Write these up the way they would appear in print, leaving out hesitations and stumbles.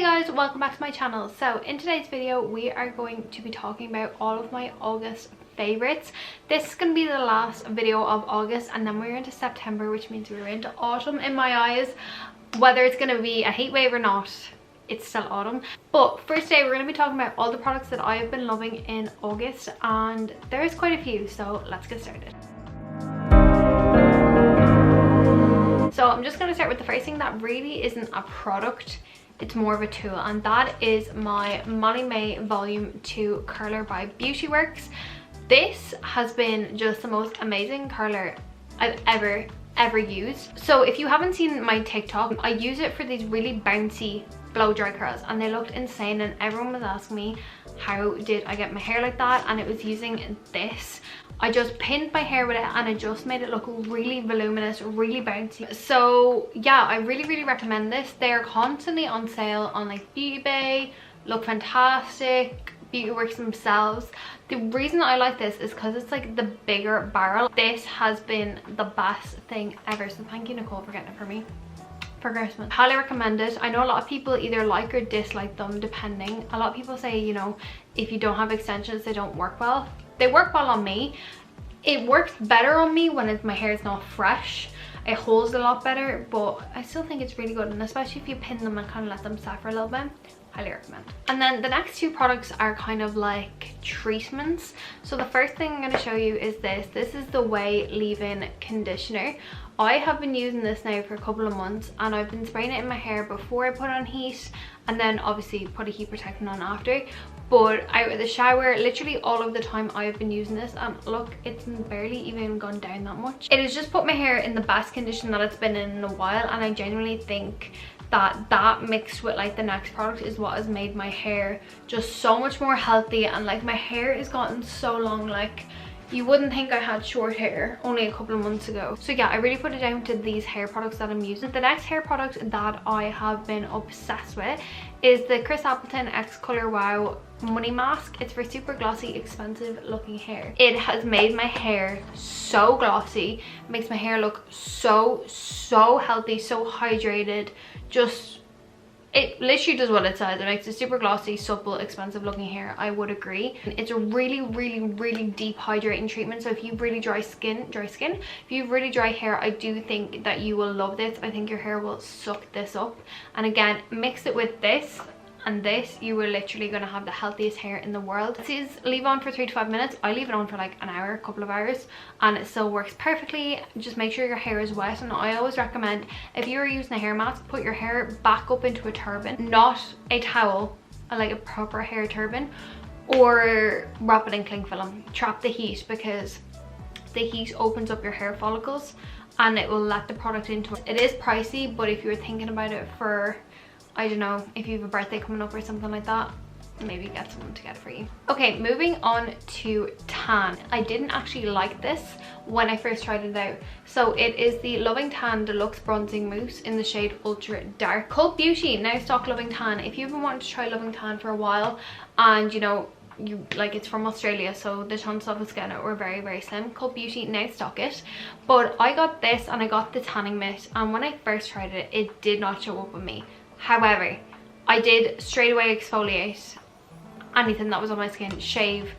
Hey guys, welcome back to my channel. So in today's video we are going to be talking about all of my August favorites. This is going to be the last video of August and then we're into September, which means we're into autumn in my eyes. Whether it's going to be a heat wave or not, it's still autumn. But first today we're going to be talking about all the products that I have been loving in August, and there's quite a few, so let's get started. So I'm just going to start with the first thing that really isn't a product, it's more of a tool, and that is my Molly May Volume 2 curler by Beauty Works. This has been just the most amazing curler I've ever used. So if you haven't seen my TikTok, I use it for these really bouncy blow dry curls and they looked insane, and everyone was asking me how did I get my hair like that, and it was using this. I just pinned my hair with it and it just made it look really voluminous, really bouncy. So yeah, I really recommend this. They're constantly on sale on like Beauty Bay, Look Fantastic, Beauty Works themselves. The reason I like this is because it's like the bigger barrel. This has been the best thing ever, so thank you Nicole for getting it for me for Christmas. Highly recommend it. I know a lot of people either like or dislike them depending. A lot of people say, you know, if you don't have extensions they don't work well. They work well on me. It works better on me when my hair is not fresh. It holds a lot better, but I still think it's really good, and especially if you pin them and kind of let them set for a little bit. Highly recommend. And then the next two products are kind of like treatments. So the first thing I'm going to show you is this. This is the Way Leave-In Conditioner. I have been using this now for a couple of months, and I've been spraying it in my hair before I put on heat, and then obviously put a heat protectant on after. But out of the shower, literally all of the time I have been using this, and look, it's barely even gone down that much. It has just put my hair in the best condition that it's been in a while, and I genuinely think that mixed with like the next product is what has made my hair just so much more healthy, and like my hair has gotten so long. Like, you wouldn't think I had short hair only a couple of months ago. So yeah, I really put it down to these hair products that I'm using. The next hair product that I have been obsessed with is the Chris Appleton X Color Wow Money Mask. It's for super glossy, expensive looking hair. It has made my hair so glossy, makes my hair look so healthy, so hydrated. Just, it literally does what it says. It makes it super glossy, supple, expensive looking hair. I would agree. It's a really deep hydrating treatment. So if you have really dry skin, if you have really dry hair, I do think that you will love this. I think your hair will suck this up. And again, mix it with this and this, you are literally going to have the healthiest hair in the world. This is leave on for 3 to 5 minutes. I leave it on for like an hour, a couple of hours, and it still works perfectly. Just make sure your hair is wet, and I always recommend, if you're using a hair mask, put your hair back up into a turban, not a towel, like a proper hair turban, or wrap it in cling film. Trap the heat, because the heat opens up your hair follicles and it will let the product into it. It is pricey, but if you're thinking about it for, I don't know, if you have a birthday coming up or something like that, maybe get someone to get it for you. Okay, moving on to tan. I didn't actually like this when I first tried it out. So it is the Loving Tan Deluxe Bronzing Mousse in the shade Ultra Dark. Cult Beauty now stock Loving Tan. If you've been wanting to try Loving Tan for a while, and you know, you like, it's from Australia, so the chances of us getting it were very slim. Cult Beauty now stock it, but I got this and I got the tanning mitt, and when I first tried it, it did not show up on me. However, I did straight away exfoliate anything that was on my skin, shave.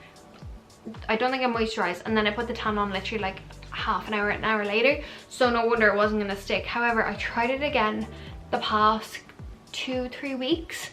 I don't think I moisturized, and then I put the tan on literally like an hour later, so no wonder it wasn't gonna stick. However, I tried it again the past 2-3 weeks,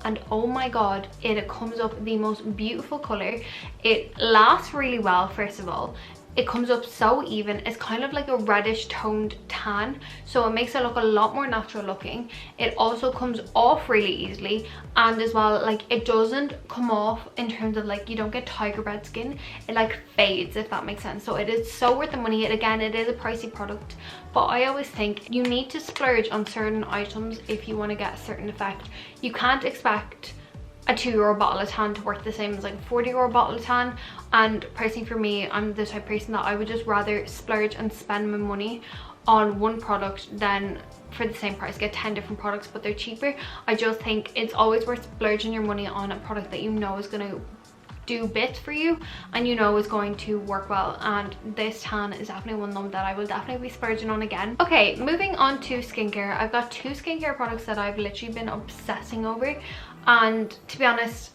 and oh my god, it comes up the most beautiful color. It lasts really well. First of all, it comes up so even. It's kind of like a reddish toned tan, so it makes it look a lot more natural looking. It also comes off really easily, and as well, like, it doesn't come off in terms of like, you don't get tiger bread skin. It like fades, if that makes sense. So it is so worth the money. And again, it is a pricey product, but I always think you need to splurge on certain items if you want to get a certain effect. You can't expect a €2 bottle of tan to work the same as like a €40 bottle of tan. And personally for me, I'm the type of person that I would just rather splurge and spend my money on one product than for the same price get 10 different products but they're cheaper. I just think it's always worth splurging your money on a product that you know is going to do bits for you and you know is going to work well, and this tan is definitely one of them that I will definitely be splurging on again. Okay, moving on to skincare. I've got 2 skincare products that I've literally been obsessing over, and to be honest,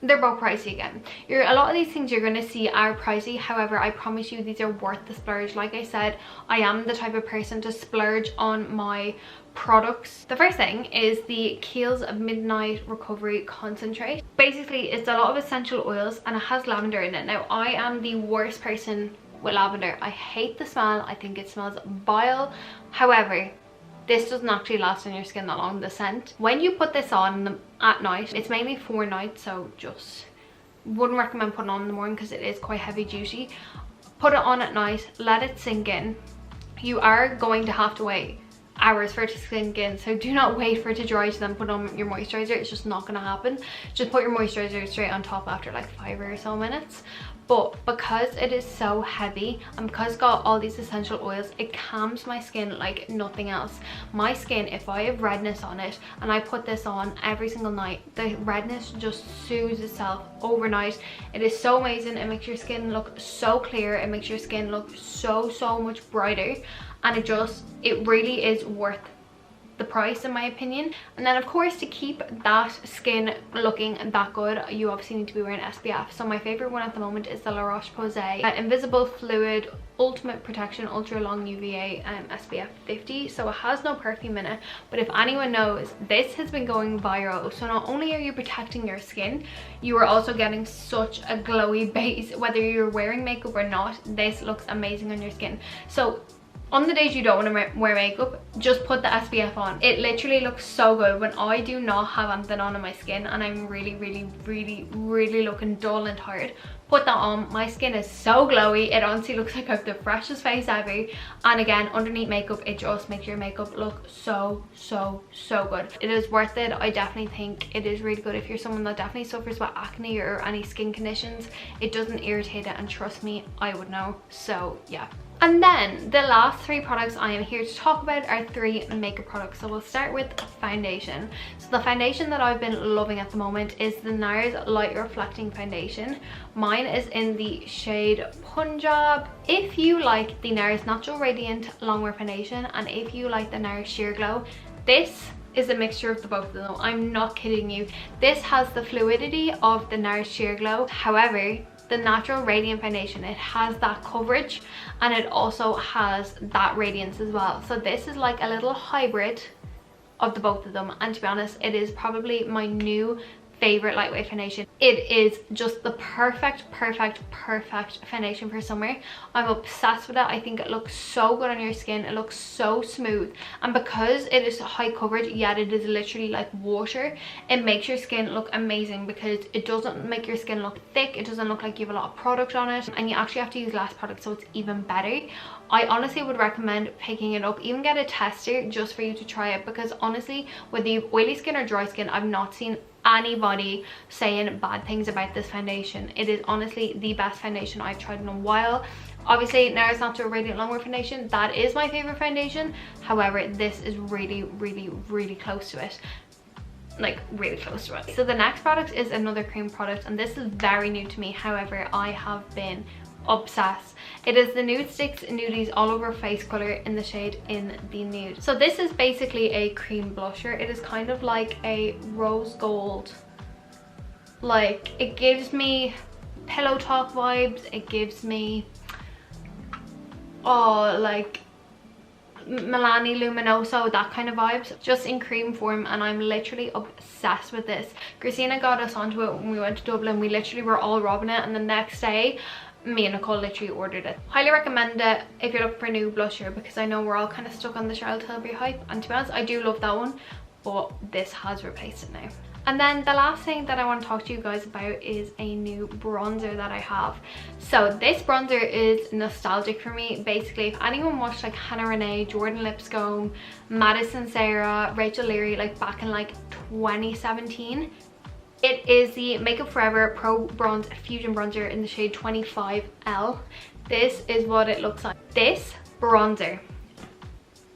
they're both pricey again. A lot of these things you're going to see are pricey, however I promise you these are worth the splurge. Like I said, I am the type of person to splurge on my products. The first thing is the Kiehl's Midnight Recovery Concentrate. Basically it's a lot of essential oils and it has lavender in it. Now I am the worst person with lavender. I hate the smell. I think it smells vile. However, this doesn't actually last on your skin that long, the scent. When you put this on at night, it's mainly for night, so just wouldn't recommend putting on in the morning because it is quite heavy duty. Put it on at night, let it sink in. You are going to have to wait hours for it to sink in, so do not wait for it to dry to then put on your moisturizer. It's just not going to happen. Just put your moisturizer straight on top after like 5 or so minutes. But because it is so heavy and because it's got all these essential oils, it calms my skin like nothing else. My skin, if I have redness on it and I put this on every single night, the redness just soothes itself overnight. It is so amazing. It makes your skin look so clear. It makes your skin look so much brighter, and it really is worth the price in my opinion. And then of course, to keep that skin looking that good, you obviously need to be wearing SPF. So my favorite one at the moment is the La Roche-Posay Invisible Fluid Ultimate Protection Ultra Long UVA SPF 50. So it has no perfume in it, but if anyone knows, this has been going viral. So not only are you protecting your skin, you are also getting such a glowy base. Whether you're wearing makeup or not, this looks amazing on your skin. So on the days you don't want to wear makeup, just put the SPF on. It literally looks so good when I do not have anything on my skin and I'm really looking dull and tired. Put that on. My skin is so glowy. It honestly looks like I have the freshest face ever. And again, underneath makeup, it just makes your makeup look so good. It is worth it. I definitely think it is really good if you're someone that definitely suffers with acne or any skin conditions. It doesn't irritate it, and trust me, I would know. So yeah. And then the last 3 products I am here to talk about are 3 makeup products. So we'll start with foundation. So the foundation that I've been loving at the moment is the NARS Light Reflecting Foundation. Mine is in the shade Punjab. If you like the NARS Natural Radiant Longwear Foundation and if you like the NARS Sheer Glow, this is a mixture of the both of them. I'm not kidding you. This has the fluidity of the NARS Sheer Glow. However, the Natural Radiant Foundation, it has that coverage and it also has that radiance as well. So this is like a little hybrid of the both of them, and to be honest, it is probably my new favorite lightweight foundation. It is just the perfect foundation for summer. I'm obsessed with it. I think it looks so good on your skin. It looks so smooth, and because it is high coverage yet it is literally like water, it makes your skin look amazing because it doesn't make your skin look thick. It doesn't look like you have a lot of product on it, and you actually have to use less product, so it's even better. I honestly would recommend picking it up. Even get a tester just for you to try it, because honestly, whether you have oily skin or dry skin, I've not seen anybody saying bad things about this foundation. It is honestly the best foundation I've tried in a while. Obviously, NARS Natural Radiant Longwear Foundation, that is my favorite foundation. However, this is really close to it. Like really close to it. So the next product is another cream product, and this is very new to me. However, I have been obsessed. It is the Nude Sticks Nudies All Over Face Color in the shade In the Nude. So this is basically a cream blusher. It is kind of like a rose gold. Like, it gives me Pillow Talk vibes. It gives me, oh, like Milani Luminoso, that kind of vibes, just in cream form, and I'm literally obsessed with this. Christina got us onto it when we went to Dublin. We literally were all robbing it, and the next day me and Nicole literally ordered it. Highly recommend it if you're looking for a new blusher, because I know we're all kind of stuck on the Charlotte Tilbury hype, and to be honest, I do love that one, but this has replaced it now. And then the last thing that I want to talk to you guys about is a new bronzer that I have. So this bronzer is nostalgic for me. Basically, if anyone watched like Hannah Renee, Jordan Lipscomb, Madison Sarah, Rachel Leary, like back in like 2017, it is the Makeup Forever Pro Bronze Fusion Bronzer in the shade 25L. This is what it looks like. This bronzer,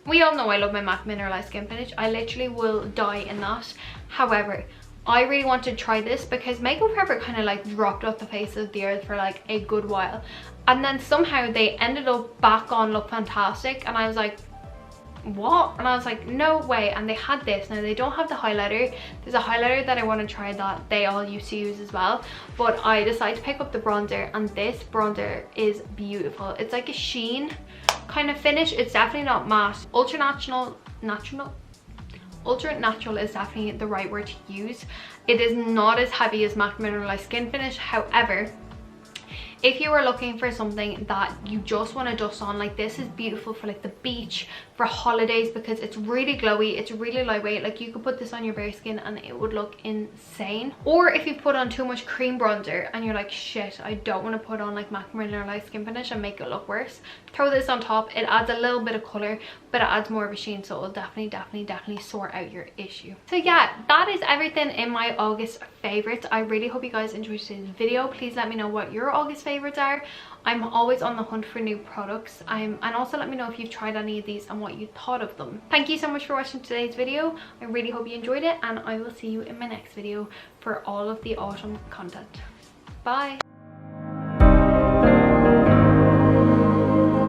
we all know I love my MAC Mineralized Skin Finish. I literally will die in that. However, I really wanted to try this because Makeup Forever kind of like dropped off the face of the earth for like a good while, and then somehow they ended up back on Look Fantastic, and I was like, what? And I was like, no way. And they had this. Now they don't have the highlighter. There's a highlighter that I want to try that they all used to use as well, but I decided to pick up the bronzer, and this bronzer is beautiful. It's like a sheen kind of finish. It's definitely not matte. Ultra natural is definitely the right word to use. It is not as heavy as MAC Mineralized Skin Finish. However, if you are looking for something that you just want to dust on, like this is beautiful for like the beach, for holidays, because it's really glowy, it's really lightweight. Like you could put this on your bare skin and it would look insane. Or if you put on too much cream bronzer and you're like, shit, I don't want to put on like MAC Mineralized Skin Finish and make it look worse, throw this on top. It adds a little bit of color, but it adds more of a sheen, so it will definitely sort out your issue. So yeah, that is everything in my August favorites. I really hope you guys enjoyed today's video. Please let me know what your August favorites are. I'm always on the hunt for new products. And also let me know if you've tried any of these and what you thought of them. Thank you so much for watching today's video. I really hope you enjoyed it, and I will see you in my next video for all of the autumn content. Bye.